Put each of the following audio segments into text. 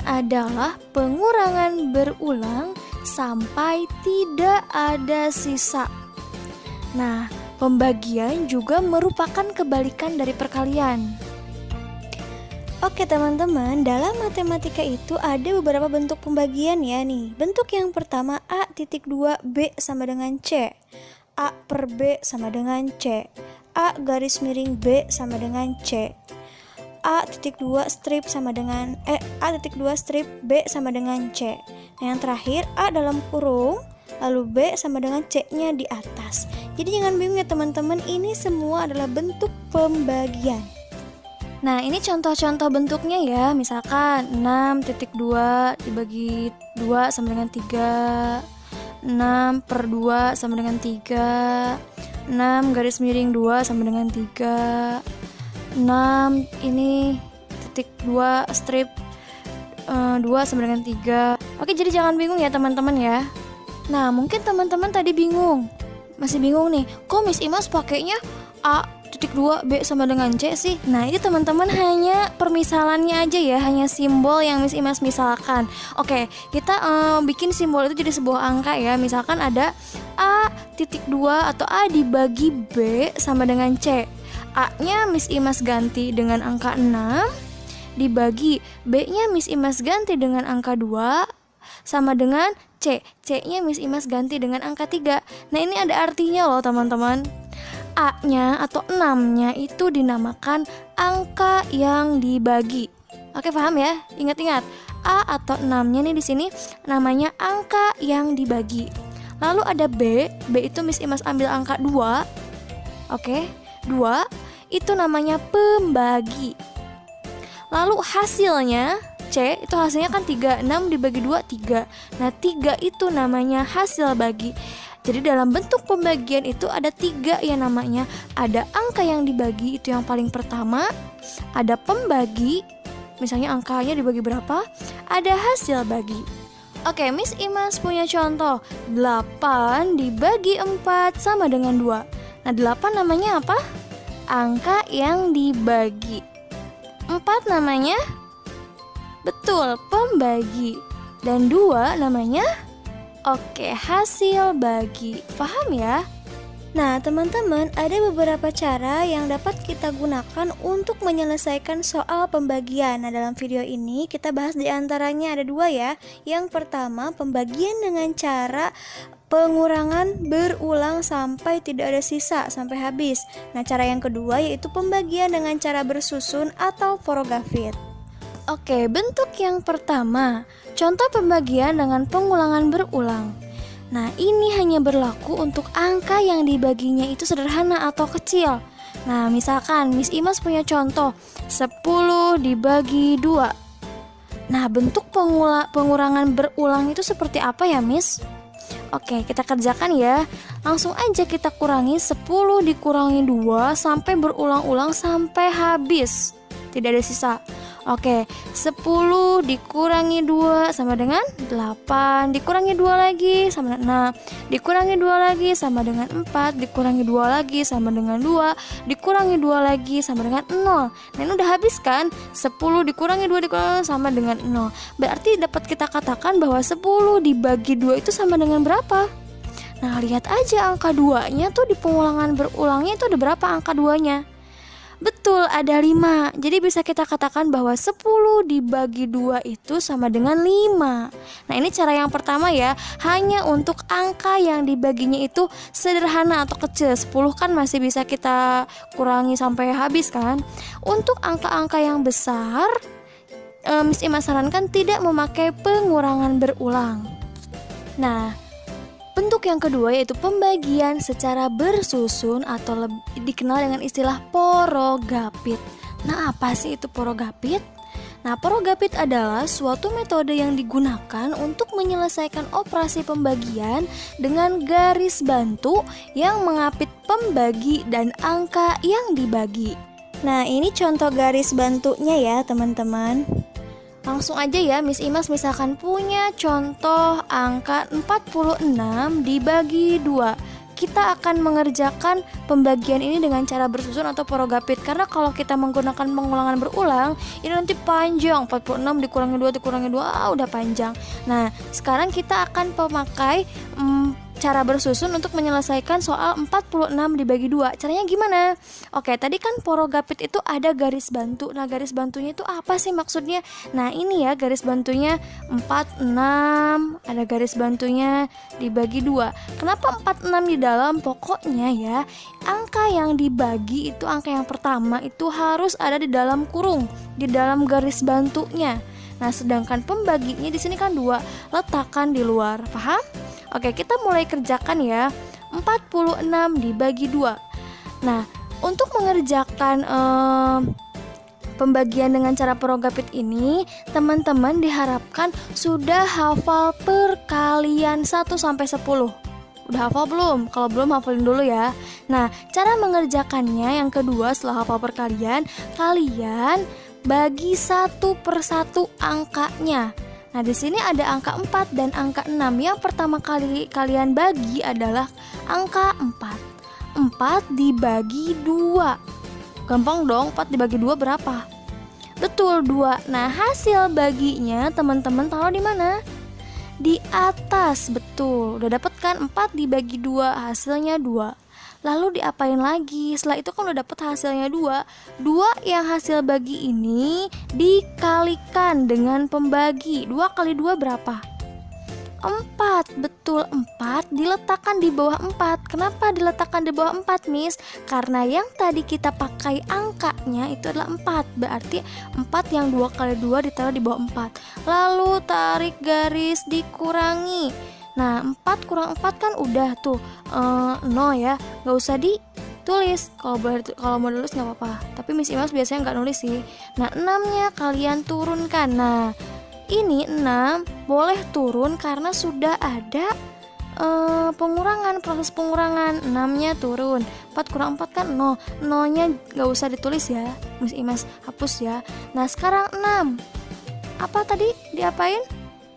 adalah pengurangan berulang sampai tidak ada sisa. Nah, pembagian juga merupakan kebalikan dari perkalian. Oke teman-teman, dalam matematika itu ada beberapa bentuk pembagian ya nih. Bentuk yang pertama A.2 B sama dengan C. A per B sama dengan C. A garis miring B sama dengan C. A.2 strip sama dengan A.2 strip B sama dengan C. Nah, yang terakhir A dalam kurung lalu B sama dengan C-nya di atas. Jadi jangan bingung ya teman-teman, ini semua adalah bentuk pembagian. Nah, ini contoh-contoh bentuknya ya. Misalkan 6.2 dibagi 2 sama dengan 3. 6 per 2 sama dengan 3. 6 garis miring 2 sama dengan 3. 6 ini titik 2 strip 2 sama dengan 3. Oke, jadi jangan bingung ya teman-teman ya. Nah, mungkin teman-teman tadi bingung. Masih bingung nih, kok Miss Imas pakainya A.2 B sama dengan C sih? Nah, ini teman-teman hanya permisalannya aja ya, hanya simbol yang Miss Imas misalkan. Oke, kita bikin simbol itu jadi sebuah angka ya. Misalkan ada A.2 atau A dibagi B sama dengan C. A-nya Miss Imas ganti dengan angka 6, dibagi B-nya Miss Imas ganti dengan angka 2, sama dengan C. C-nya Miss Imas ganti dengan angka 3. Nah, ini ada artinya loh teman-teman. A-nya atau 6-nya itu dinamakan angka yang dibagi. Oke, paham ya? Ingat-ingat. A atau 6-nya nih di sini namanya angka yang dibagi. Lalu ada B. B itu Miss Imas ambil angka 2. Oke, 2 itu namanya pembagi. Lalu hasilnya C, itu hasilnya kan 3. 6 dibagi 2, 3. Nah, 3 itu namanya hasil bagi. Jadi dalam bentuk pembagian itu ada 3 ya namanya. Ada angka yang dibagi, itu yang paling pertama. Ada pembagi, misalnya angkanya dibagi berapa. Ada hasil bagi. Oke, Miss Imas punya contoh. 8 dibagi 4 sama dengan 2. Nah, 8 namanya apa? Angka yang dibagi. 4 namanya? Betul, pembagi. Dan 2 namanya? Oke, hasil bagi. Paham ya? Nah, teman-teman, ada beberapa cara yang dapat kita gunakan untuk menyelesaikan soal pembagian. Nah, dalam video ini kita bahas di antaranya ada 2 ya. Yang pertama, pembagian dengan cara pengurangan berulang sampai tidak ada sisa, sampai habis. Nah, cara yang kedua yaitu pembagian dengan cara bersusun atau porogafit. Oke, bentuk yang pertama, contoh pembagian dengan pengulangan berulang. Nah, ini hanya berlaku untuk angka yang dibaginya itu sederhana atau kecil. Nah, misalkan Miss Imas punya contoh 10 dibagi 2. Nah, bentuk pengurangan berulang itu seperti apa ya, Miss? Oke, kita kerjakan ya. Langsung aja kita kurangi 10 dikurangi 2 sampai berulang-ulang sampai habis. Tidak ada sisa. Oke, 10 dikurangi 2 sama dengan 8. Dikurangi 2 lagi sama dengan 6. Dikurangi 2 lagi sama dengan 4. Dikurangi 2 lagi sama dengan 2. Dikurangi 2 lagi sama dengan 0. Nah, ini udah habis kan? 10 dikurangi 2 dikurangi sama dengan 0. Berarti dapat kita katakan bahwa 10 dibagi 2 itu sama dengan berapa? Nah, lihat aja angka 2-nya tuh di pengulangan berulangnya itu ada berapa angka 2-nya? Betul, ada 5. Jadi bisa kita katakan bahwa 10 dibagi 2 itu sama dengan 5. Nah, ini cara yang pertama ya. Hanya untuk angka yang dibaginya itu sederhana atau kecil. 10 kan masih bisa kita kurangi sampai habis kan. Untuk angka-angka yang besar, Miss Ima sarankan tidak memakai pengurangan berulang. Nah, bentuk yang kedua yaitu pembagian secara bersusun atau dikenal dengan istilah porogapit. Nah, apa sih itu porogapit? Nah, porogapit adalah suatu metode yang digunakan untuk menyelesaikan operasi pembagian dengan garis bantu yang mengapit pembagi dan angka yang dibagi. Nah, ini contoh garis bantunya ya teman-teman. Langsung aja ya, Miss Imas misalkan punya contoh angka 46 dibagi 2. kita akan mengerjakan pembagian ini dengan cara bersusun atau porogapit. Karena kalau kita menggunakan pengulangan berulang, ini nanti panjang, 46 dikurangi 2 dikurangi 2, udah panjang. Nah, sekarang kita akan memakai cara bersusun untuk menyelesaikan soal 46 dibagi 2. Caranya gimana? Oke, tadi kan porogapit itu ada garis bantu. Nah, garis bantunya itu apa sih maksudnya? Nah, ini ya garis bantunya 46, ada garis bantunya dibagi 2. Kenapa 46 di dalam? Pokoknya ya, angka yang dibagi itu, angka yang pertama itu harus ada di dalam kurung, di dalam garis bantunya. Nah, sedangkan pembaginya di sini kan 2, letakkan di luar. Paham? Oke, kita mulai kerjakan ya. 46 dibagi 2. Nah, untuk mengerjakan pembagian dengan cara porogapit ini, teman-teman diharapkan sudah hafal perkalian 1 sampai 10. Udah hafal belum? Kalau belum, hafalin dulu ya. Nah, cara mengerjakannya yang kedua setelah hafal perkalian, kalian bagi satu persatu angkanya. Nah, di sini ada angka 4 dan angka 6. Yang pertama kali kalian bagi adalah angka 4. 4 dibagi 2. Gampang dong, 4 dibagi 2 berapa? Betul, 2. Nah, hasil baginya teman-teman taruh di mana? Di atas, betul. Udah dapet kan 4 dibagi 2, hasilnya 2. Lalu diapain lagi? Setelah itu kan udah dapet hasilnya 2. 2 yang hasil bagi ini dikalikan dengan pembagi. 2 kali 2 berapa? 4. Betul, 4 diletakkan di bawah 4. Kenapa diletakkan di bawah 4, Miss? Karena yang tadi kita pakai angkanya itu adalah 4. Berarti 4 yang 2 kali 2 ditaruh di bawah 4. Lalu tarik garis dikurangi. Nah, 4 kurang 4 kan udah tuh 0 ya, gak usah ditulis. Kalau mau nulis gak apa-apa, tapi Miss Imas biasanya gak nulis sih. Nah, 6-nya kalian turunkan. Nah, ini 6 boleh turun karena sudah ada pengurangan, proses pengurangan. 6-nya turun, 4 kurang 4 kan 0. 0-nya gak usah ditulis ya, Miss Imas hapus ya. Nah, sekarang 6 apa tadi diapain?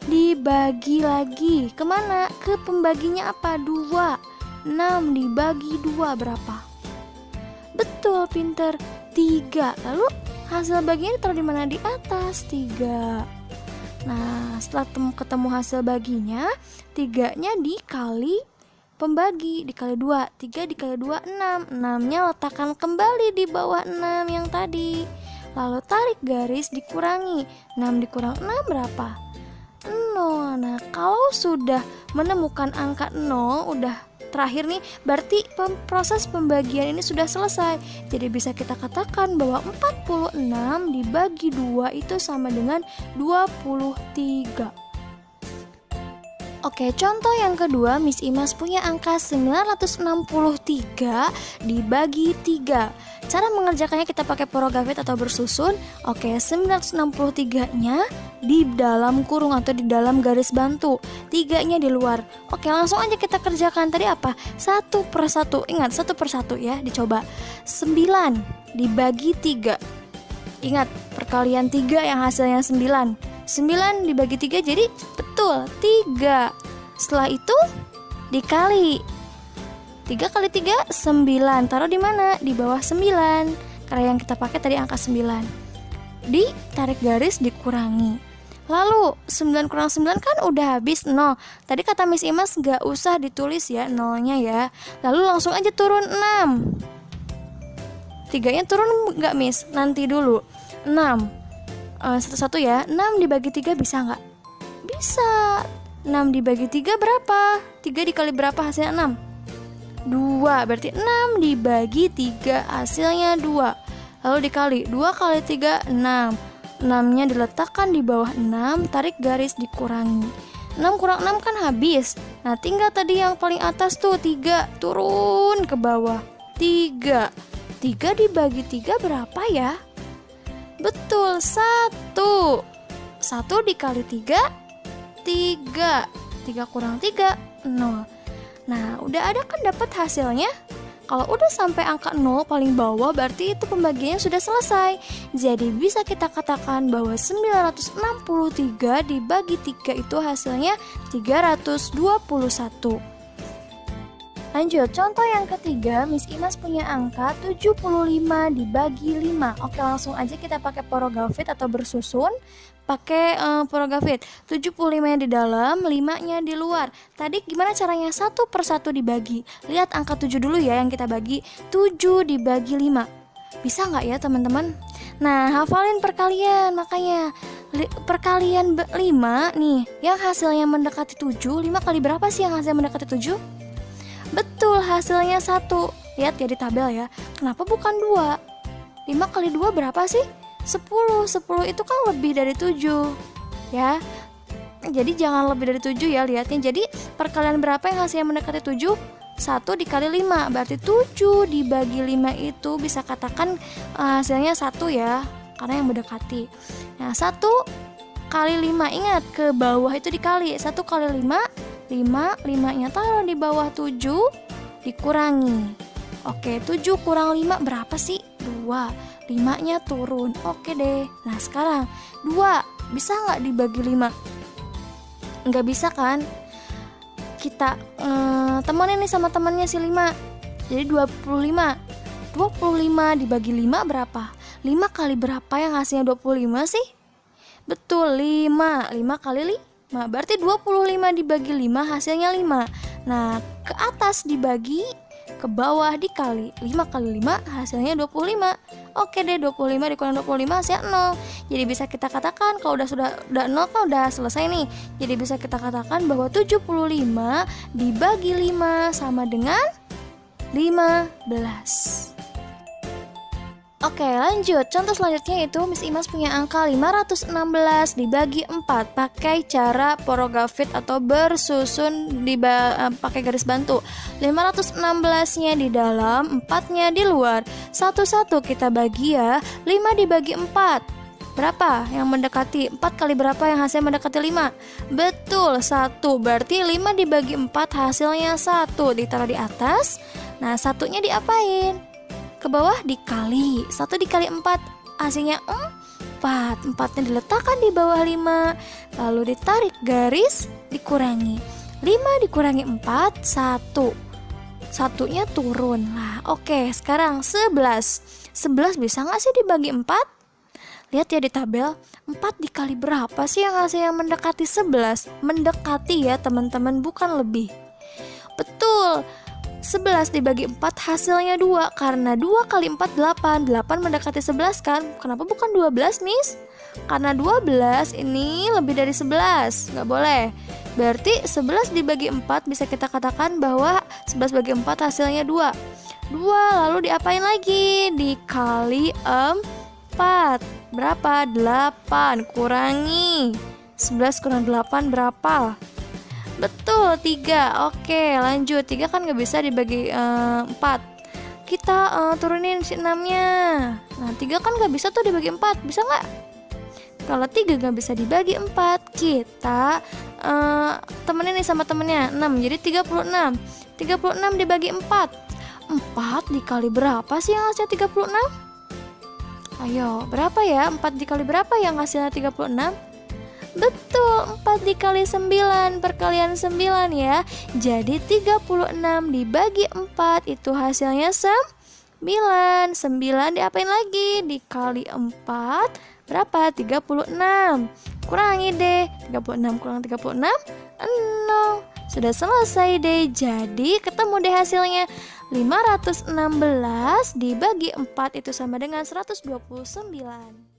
Dibagi lagi. Kemana? Ke pembaginya apa? 2. 6 dibagi 2 berapa? Betul, pinter, 3. Lalu hasil baginya ditaruh di mana? Di atas, 3. Nah, setelah ketemu hasil baginya, 3-nya dikali pembagi, dikali 2. 3 dikali 2, 6. 6-nya letakkan kembali di bawah 6 yang tadi. Lalu tarik garis dikurangi. 6 dikurang 6 berapa? 0. Nah, kalau sudah menemukan angka 0, udah terakhir nih, berarti proses pembagian ini sudah selesai. Jadi bisa kita katakan bahwa 46 dibagi 2 itu sama dengan 23. Oke, contoh yang kedua, Miss Imas punya angka 963 dibagi 3. Cara mengerjakannya kita pakai porogapit atau bersusun. Oke, 963-nya di dalam kurung atau di dalam garis bantu, 3-nya di luar. Oke, langsung aja kita kerjakan. Tadi apa? Satu per satu. Ingat, satu per satu ya, dicoba. 9 dibagi 3. Ingat, perkalian 3 yang hasilnya 9. 9 dibagi 3 jadi betul 3. Setelah itu dikali 3 kali 3, 9. Taruh di mana? Di bawah 9. Karena yang kita pakai tadi angka 9. Ditarik garis dikurangi. Lalu 9 kurang 9 kan udah habis 0. Tadi kata Miss Imas gak usah ditulis ya 0-nya ya. Lalu langsung aja turun 6. 3-nya turun gak, Miss? Nanti dulu. 6 satu-satu ya. 6 dibagi 3 bisa gak? Bisa. 6 dibagi 3 berapa? 3 dikali berapa hasilnya 6? 2, berarti 6 dibagi 3 hasilnya 2. Lalu dikali 2 kali 3, 6. 6-nya diletakkan di bawah 6, tarik garis dikurangi. 6 kurang 6 kan habis. Nah, tinggal tadi yang paling atas tuh 3, turun ke bawah 3. 3 dibagi 3 berapa ya? Betul, 1. 1 dikali 3, 3. 3 kurang 3, 0. Nah, udah ada kan dapat hasilnya? Kalau udah sampai angka 0 paling bawah, berarti itu pembagiannya sudah selesai. Jadi bisa kita katakan bahwa 963 dibagi 3 itu hasilnya 321. Lanjut, contoh yang ketiga, Miss Imas punya angka 75 dibagi 5. Oke, langsung aja kita pakai porogafit atau bersusun. Pakai porogafit, 75-nya di dalam, 5-nya di luar. Tadi gimana caranya? Satu per satu dibagi. Lihat angka 7 dulu ya yang kita bagi. 7 dibagi 5. Bisa nggak ya teman-teman? Nah, hafalin perkalian. Makanya perkalian 5 nih, yang hasilnya mendekati 7. 5 kali berapa sih yang hasilnya mendekati 7? Betul, hasilnya 1. Lihat ya di tabel ya. Kenapa bukan 2? 5 kali 2 berapa sih? 10. 10 itu kan lebih dari 7 ya. Jadi jangan lebih dari 7 ya lihatnya. Jadi perkalian berapa yang hasilnya mendekati 7? 1 dikali 5. Berarti 7 dibagi 5 itu bisa katakan hasilnya 1 ya, karena yang mendekati. Nah, 1 kali 5, ingat ke bawah itu dikali. 1 kali 5, 5-nya taruh di bawah 7, dikurangi. Oke, 7 kurang 5 berapa sih? 2. 5-nya turun. Oke deh. Nah, sekarang 2 bisa nggak dibagi 5? Nggak bisa kan? Kita temenin nih sama temennya si 5. Jadi 25. 25 dibagi 5 berapa? 5 kali berapa yang hasilnya 25 sih? Betul, 5. 5 kali 5. Berarti 25 dibagi 5 hasilnya 5. Nah, ke atas dibagi, ke bawah dikali. 5 kali 5 hasilnya 25. Oke deh, 25 dikurang 25 hasilnya 0. Jadi bisa kita katakan kalau udah 0 kan udah selesai nih. Jadi bisa kita katakan bahwa 75 dibagi 5 sama dengan 15. Oke, lanjut. Contoh selanjutnya itu Miss Imas punya angka 516 dibagi 4 pakai cara porogafit atau bersusun pakai garis bantu. 516-nya di dalam, 4-nya di luar. Satu-satu kita bagi ya. 5 dibagi 4. Berapa yang mendekati? 4 kali berapa yang hasilnya mendekati 5? Betul, 1. Berarti 5 dibagi 4 hasilnya 1. Ditaruh di atas. Nah, satunya diapain? Ke bawah dikali. 1 dikali 4 hasilnya 4. 4-nya diletakkan di bawah 5. Lalu ditarik garis, dikurangi. 5 dikurangi 4, 1. Satunya turun. Nah, oke, sekarang 11. 11 bisa nggak sih dibagi 4? Lihat ya di tabel. 4 dikali berapa sih yang hasilnya mendekati 11? Mendekati ya teman-teman, bukan lebih. Betul. 11 dibagi 4 hasilnya 2. Karena 2 kali 4 8. 8 mendekati 11 kan? Kenapa bukan 12, Miss? Karena 12 ini lebih dari 11. Nggak boleh. Berarti 11 dibagi 4 bisa kita katakan bahwa 11 bagi 4 hasilnya 2. 2 lalu diapain lagi? Dikali 4. Berapa? 8. Kurangi 11 kurang 8 berapa? Betul, 3. Oke, lanjut. 3 kan gak bisa dibagi 4. Kita turunin si 6-nya. Nah, 3 kan gak bisa tuh dibagi 4. Bisa gak? Kalau 3 gak bisa dibagi 4, kita temenin nih sama temennya 6. Jadi 36. 36 dibagi 4. 4 dikali berapa sih yang hasilnya 36? Ayo, berapa ya? 4 dikali berapa yang hasilnya 36? Betul, 4 dikali 9, perkalian 9 ya. Jadi 36 dibagi 4 itu hasilnya 9. 9 diapain lagi? Dikali 4 berapa? 36. Kurangi deh, 36 kurang 36 0. Sudah selesai deh. Jadi ketemu deh hasilnya. 516 dibagi 4 itu sama dengan 129.